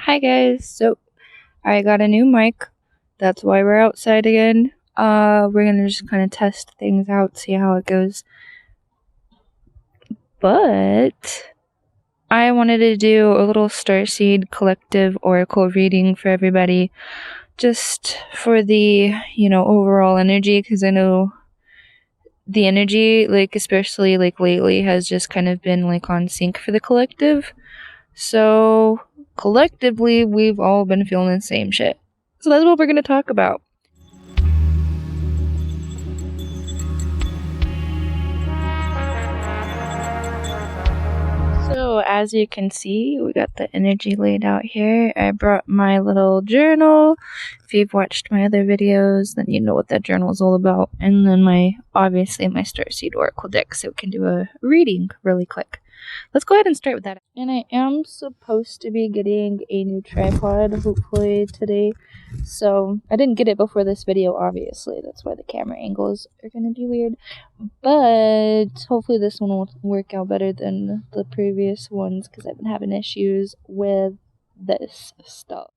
Hi guys, so I got a new mic. That's why we're outside again. We're gonna just kind of test things out, see how it goes. But I wanted to do a little Starseed collective oracle reading for everybody, just for the overall energy, because I know the energy, especially lately, has just kind of been on sync for the collective. So collectively, we've all been feeling the same shit. So that's what we're gonna talk about. So as you can see, we got the energy laid out here. I brought my little journal. If you've watched my other videos, then you know what that journal is all about. And then obviously my Starseed Oracle deck, so we can do a reading really quick. Let's go ahead and start with that. And I am supposed to be getting a new tripod, hopefully today. So I didn't get it before this video, obviously. That's why the camera angles are going to be weird. But hopefully this one will work out better than the previous ones, because I've been having issues with this stuff.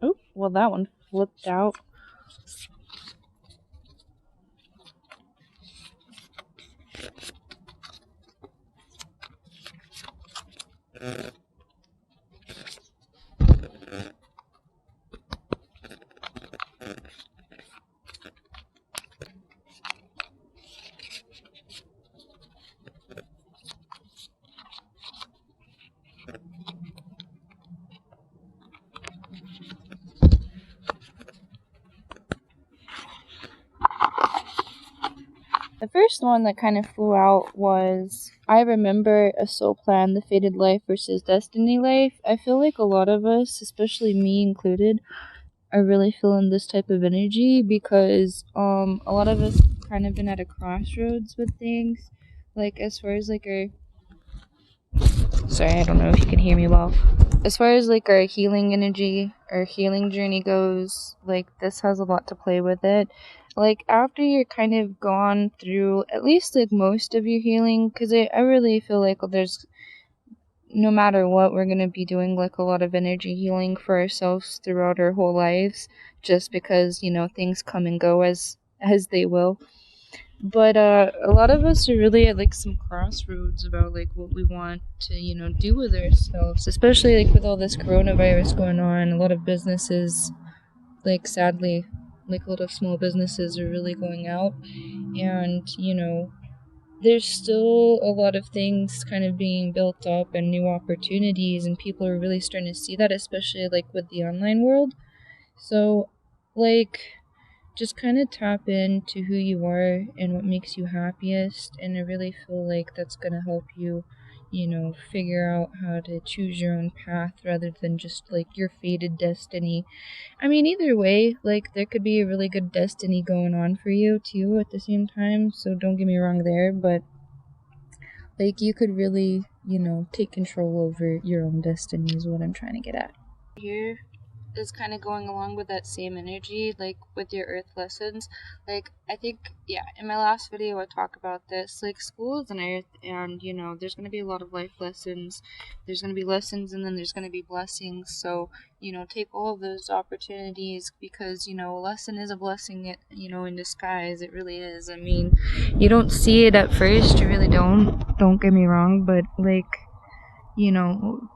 Oh, well that one flipped out. The first one that kind of flew out was, I remember a soul plan, the fated life versus destiny life. I feel like a lot of us, especially me included, are really feeling this type of energy because a lot of us kind of been at a crossroads with things. As far as our sorry, I don't know if you can hear me well. As far as our healing energy, our healing journey goes, this has a lot to play with it. After you're kind of gone through at least most of your healing, because I really feel like there's, no matter what, we're going to be doing a lot of energy healing for ourselves throughout our whole lives, just because things come and go as they will. But a lot of us are really at some crossroads about what we want to do with ourselves, especially with all this coronavirus going on. A lot of businesses, sadly, a lot of small businesses are really going out, and there's still a lot of things kind of being built up and new opportunities, and people are really starting to see that, especially with the online world. So just kind of tap into who you are and what makes you happiest, and I really feel like that's going to help you figure out how to choose your own path rather than just your fated destiny. I mean, either way, there could be a really good destiny going on for you too at the same time, so don't get me wrong there, but you could really take control over your own destiny is what I'm trying to get at here. Is kind of going along with that same energy, with your earth lessons. I think, yeah, in my last video I talked about this, school is an earth, and there's going to be a lot of life lessons. There's going to be lessons, and then there's going to be blessings. So take all of those opportunities, because a lesson is a blessing, in disguise. It really is. I mean, you don't see it at first, you really don't get me wrong, but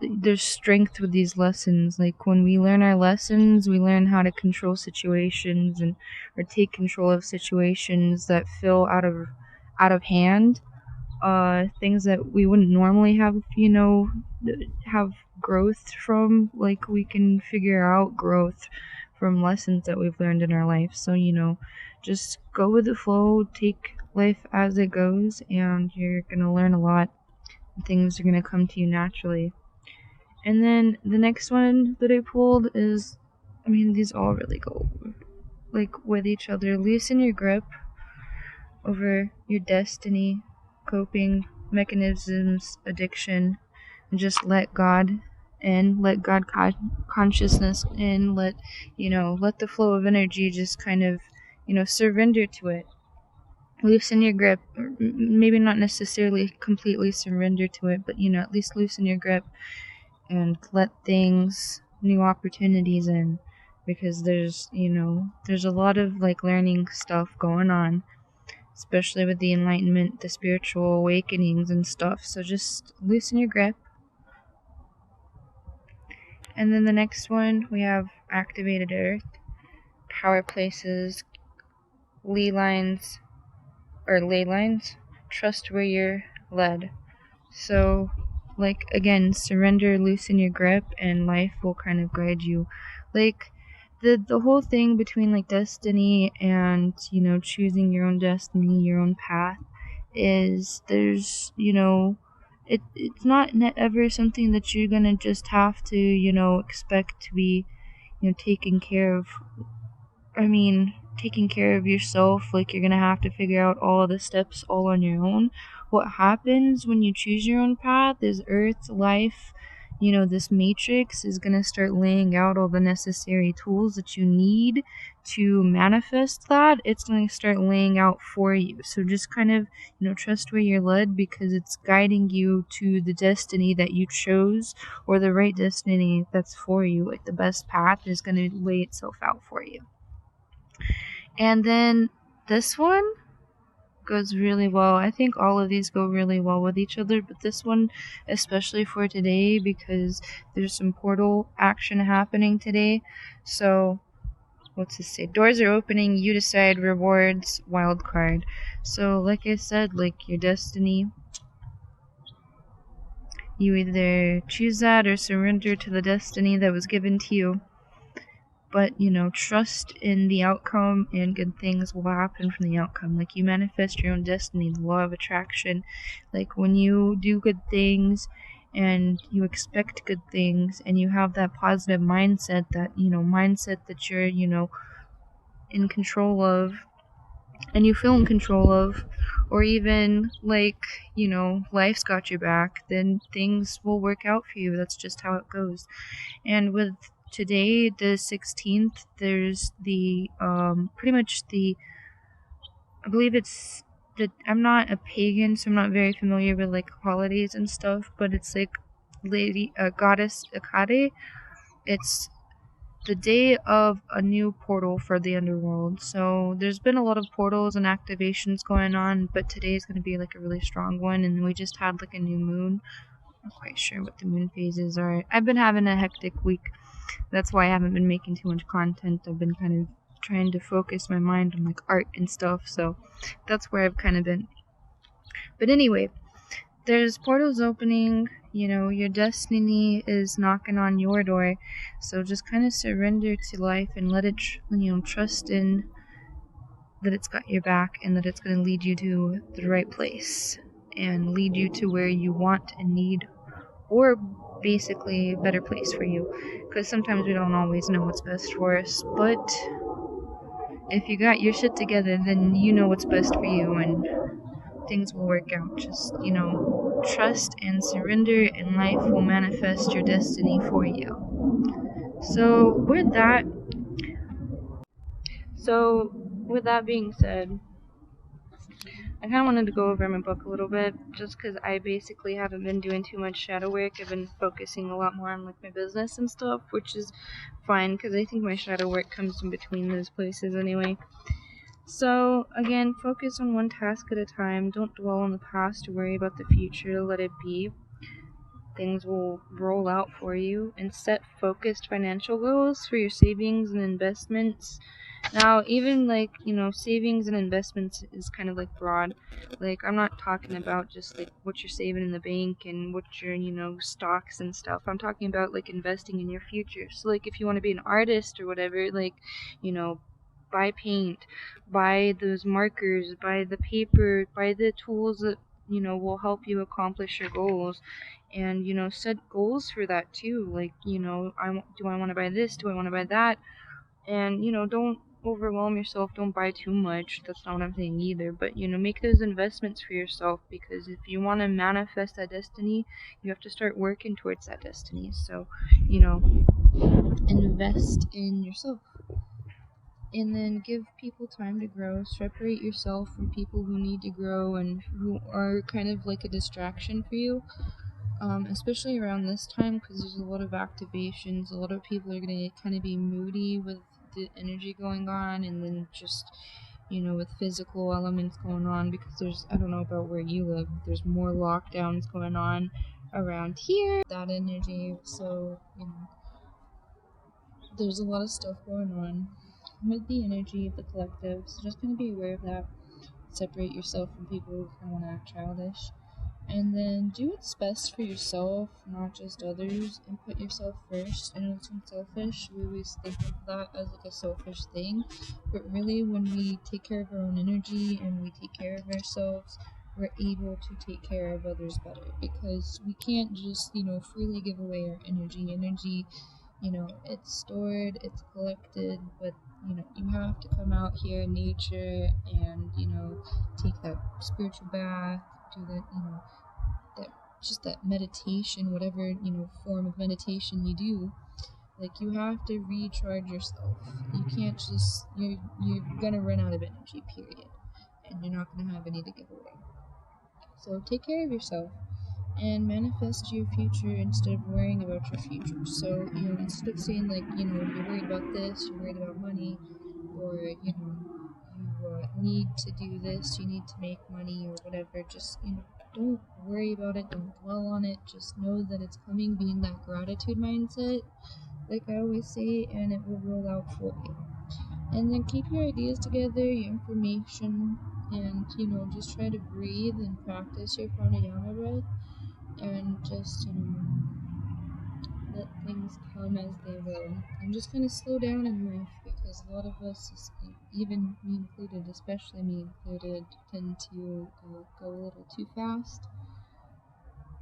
there's strength with these lessons. When we learn our lessons, we learn how to control situations or take control of situations that feel out of hand. Things that we wouldn't normally have growth from. We can figure out growth from lessons that we've learned in our life. So just go with the flow, take life as it goes, and you're gonna learn a lot. Things are going to come to you naturally. And then the next one that I pulled is, I mean, these all really go with each other. Loosen your grip over your destiny, coping mechanisms, addiction, and just let God in, let God consciousness in, let the flow of energy just kind of surrender to it. Loosen your grip, maybe not necessarily completely surrender to it, but at least loosen your grip and let things, new opportunities in, because there's a lot of like learning stuff going on, especially with the enlightenment, the spiritual awakenings and stuff. So just loosen your grip. And then the next one, we have activated earth, power places, ley lines, or ley lines, trust where you're led. So, like, again, surrender, loosen your grip, and life will kind of guide you. Like, the whole thing between, like, destiny and, choosing your own destiny, your own path, is there's, it's not ever something that you're gonna just have to, expect to be, taken care of. Taking care of yourself, like you're gonna have to figure out all of the steps all on your own. What happens when you choose your own path is Earth, life, this matrix is gonna start laying out all the necessary tools that you need to manifest that. It's gonna start laying out for you. So just kind of, trust where you're led, because it's guiding you to the destiny that you chose, or the right destiny that's for you. Like the best path is gonna lay itself out for you. And then this one goes really well. I think all of these go really well with each other, but this one especially for today, because there's some portal action happening today. So, what's this say? Doors are opening, you decide, rewards, wild card. So, like I said, like your destiny, you either choose that or surrender to the destiny that was given to you. But, trust in the outcome, and good things will happen from the outcome. Like, you manifest your own destiny, the law of attraction. Like, when you do good things and you expect good things, and you have that positive mindset, that you're, in control of, and you feel in control of, or even, like, life's got your back, then things will work out for you. That's just how it goes. And with today, the 16th, there's the pretty much I believe it's I'm not a pagan, so I'm not very familiar with like holidays and stuff, but it's like goddess Hekate. It's the day of a new portal for the underworld. So there's been a lot of portals and activations going on, but today is going to be like a really strong one. And we just had like a new moon. I'm not quite sure what the moon phases are. I've been having a hectic week. That's why I haven't been making too much content. I've been kind of trying to focus my mind on like art and stuff, so that's where I've kind of been. But anyway, there's portals opening, your destiny is knocking on your door, so just kind of surrender to life and let it, trust in that it's got your back, and that it's going to lead you to the right place and lead you to where you want and need, or basically a better place for you, because sometimes we don't always know what's best for us. But if you got your shit together, then you know what's best for you, and things will work out. Just, trust and surrender, and life will manifest your destiny for you. So with that being said, I kind of wanted to go over my book a little bit, just because I basically haven't been doing too much shadow work. I've been focusing a lot more on like my business and stuff, which is fine, because I think my shadow work comes in between those places anyway. So again, focus on one task at a time. Don't dwell on the past or worry about the future. Let it be. Things will roll out for you, and set focused financial goals for your savings and investments. Now, even like, savings and investments is kind of like broad. Like, I'm not talking about just like what you're saving in the bank and what your, stocks and stuff. I'm talking about like investing in your future. So like if you want to be an artist or whatever, like, buy paint, buy those markers, buy the paper, buy the tools that, will help you accomplish your goals. And, set goals for that too. Like, do I want to buy this? Do I want to buy that? And, don't overwhelm yourself. Don't buy too much. That's not what I'm saying either. But, make those investments for yourself, because if you want to manifest that destiny, you have to start working towards that destiny. So, invest in yourself. And then give people time to grow. Separate yourself from people who need to grow and who are kind of like a distraction for you. especially around this time, because there's a lot of activations. A lot of people are going to kind of be moody with the energy going on, and then just, with physical elements going on, because there's, I don't know about where you live, there's more lockdowns going on around here, that energy. So, there's a lot of stuff going on with the energy of the collective, so just kind of be aware of that. Separate yourself from people who kind of want to act childish. And then do what's best for yourself, not just others, and put yourself first. I know it sounds selfish. We always think of that as like a selfish thing, but really, when we take care of our own energy and we take care of ourselves, we're able to take care of others better, because we can't just, freely give away our energy. Energy, it's stored, it's collected, but you have to come out here in nature and, take that spiritual bath, do that, that meditation, whatever, form of meditation you do. Like, you have to recharge yourself. You can't just, you're gonna run out of energy, period. And you're not gonna have any to give away. So take care of yourself and manifest your future instead of worrying about your future. So, instead of saying, like, you're worried about this, you're worried about money, or, you need to do this, you need to make money, or whatever, just, don't worry about it, don't dwell on it, just know that it's coming, be in that gratitude mindset, like I always say, and it will roll out for you. And then keep your ideas together, your information, and, just try to breathe and practice your pranayama breath, and just, let things come as they will. And just kind of slow down in life, because a lot of us, even me included, especially me included, tend to go a little too fast.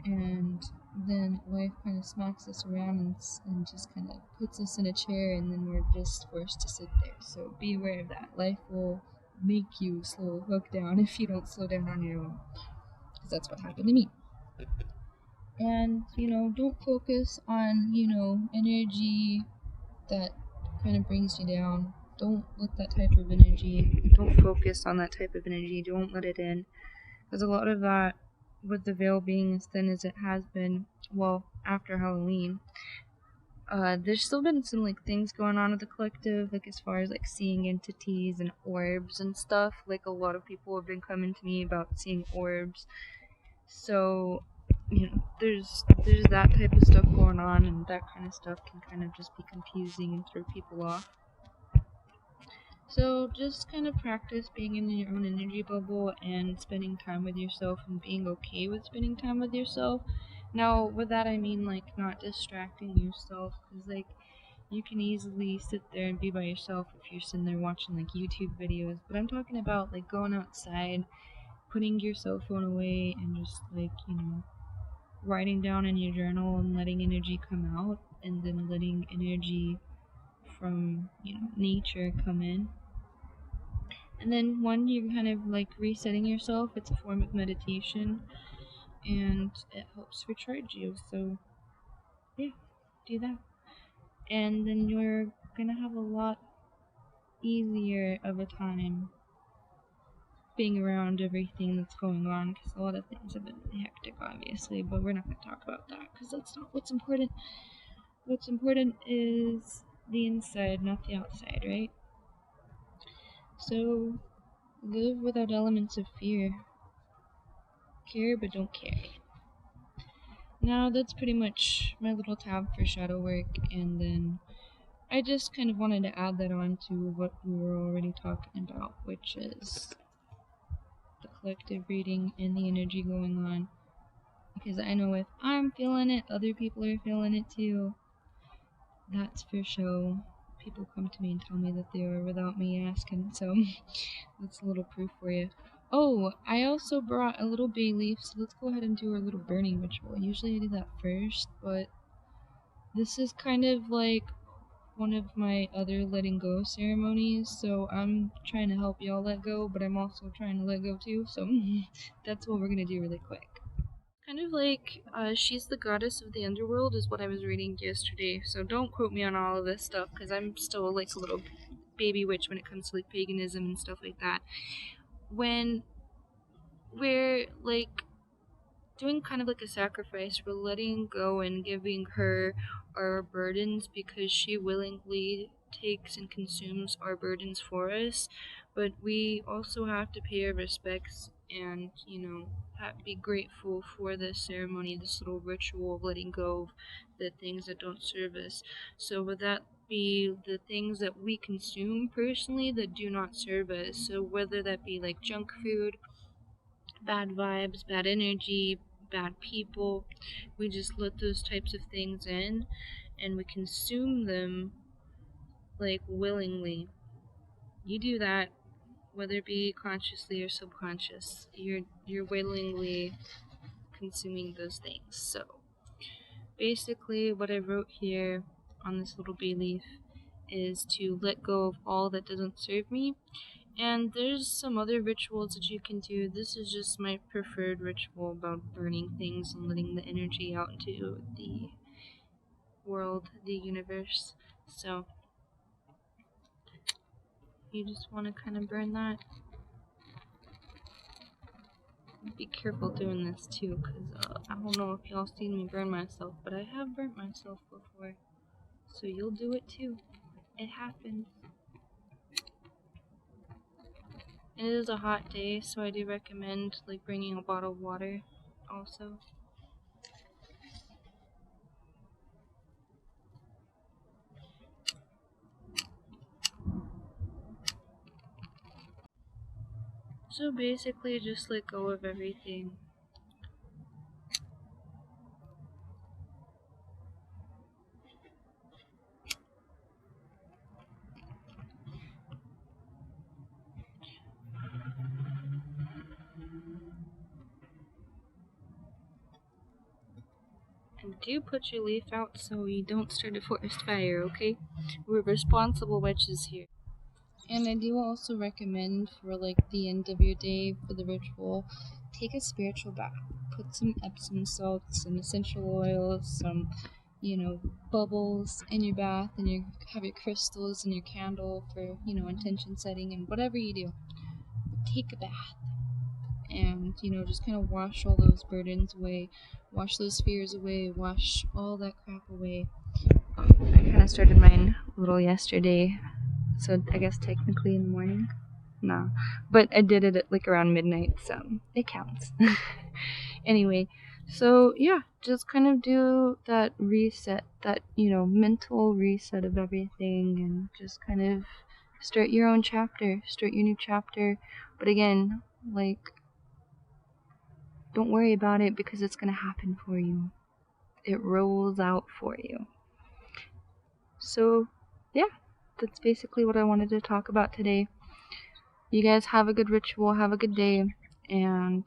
And then life kind of smacks us around and just kind of puts us in a chair, and then we're just forced to sit there. So be aware of that. Life will make you slow the fuck down if you don't slow down on your own. Because that's what happened to me. And, don't focus on, energy that kind of brings you down. Don't let that type of energy, don't focus on that type of energy. Don't let it in. Because a lot of that, with the veil being as thin as it has been, well, after Halloween, there's still been some, like, things going on with the collective, like, as far as, like, seeing entities and orbs and stuff. Like, a lot of people have been coming to me about seeing orbs. So, there's that type of stuff going on, and that kind of stuff can kind of just be confusing and throw people off. So just kind of practice being in your own energy bubble and spending time with yourself and being okay with spending time with yourself. Now, with that I mean, like, not distracting yourself, because, like, you can easily sit there and be by yourself if you're sitting there watching, like, YouTube videos, but I'm talking about, like, going outside, putting your cell phone away, and just, like, writing down in your journal and letting energy come out, and then letting energy from, nature come in. And then when you're kind of, like, resetting yourself, it's a form of meditation, and it helps recharge you. So, yeah, do that. And then you're gonna have a lot easier of a time being around everything that's going on, because a lot of things have been hectic, obviously, but we're not going to talk about that, because that's not what's important. What's important is the inside, not the outside, right? So, live without elements of fear. Care, but don't carry. Now, that's pretty much my little tab for shadow work, and then I just kind of wanted to add that on to what we were already talking about, which is the collective reading and the energy going on. Because I know if I'm feeling it, other people are feeling it too. That's for sure. People come to me and tell me that they are without me asking, so that's a little proof for you. Oh, I also brought a little bay leaf, so let's go ahead and do our little burning ritual. Usually I do that first, but this is kind of like one of my other letting go ceremonies, so I'm trying to help y'all let go, but I'm also trying to let go too, so that's what we're gonna do really quick. Kind of like, she's the goddess of the underworld is what I was reading yesterday, so don't quote me on all of this stuff, because I'm still, like, a little baby witch when it comes to, like, paganism and stuff like that. When we're, like, doing kind of like a sacrifice. We're letting go and giving her our burdens because she willingly takes and consumes our burdens for us. But we also have to pay our respects and, be grateful for this ceremony, this little ritual of letting go of the things that don't serve us. So, with that be the things that we consume personally that do not serve us. So, whether that be like junk food, bad vibes, bad energy, bad people. We just let those types of things in and we consume them like willingly. You do that whether it be consciously or subconscious. You're willingly consuming those things. So basically what I wrote here on this little bay leaf is to let go of all that doesn't serve me. And there's some other rituals that you can do. This is just my preferred ritual about burning things and letting the energy out into the world, the universe. So, you just want to kind of burn that. Be careful doing this too, because I don't know if y'all seen me burn myself, but I have burnt myself before. So you'll do it too. It happens. It is a hot day, so I do recommend like bringing a bottle of water also. So basically just let go of everything. And do put your leaf out so you don't start a forest fire, okay? We're responsible witches here. And I do also recommend for like the end of your day for the ritual, take a spiritual bath. Put some Epsom salts, some essential oils, some, bubbles in your bath, and you have your crystals and your candle for, intention setting and whatever you do. Take a bath and, just kind of wash all those burdens away, wash those fears away, wash all that crap away. I kind of started mine a little yesterday, so I guess technically in the morning. No, but I did it at like around midnight, so it counts. Anyway, so yeah, just kind of do that reset, that, mental reset of everything, and just kind of start your own chapter, start your new chapter. But again, like, don't worry about it because it's gonna happen for you. It rolls out for you. So, yeah, that's basically what I wanted to talk about today. You guys have a good ritual, have a good day, and,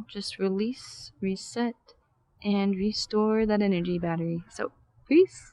just release, reset, and restore that energy battery. So, peace!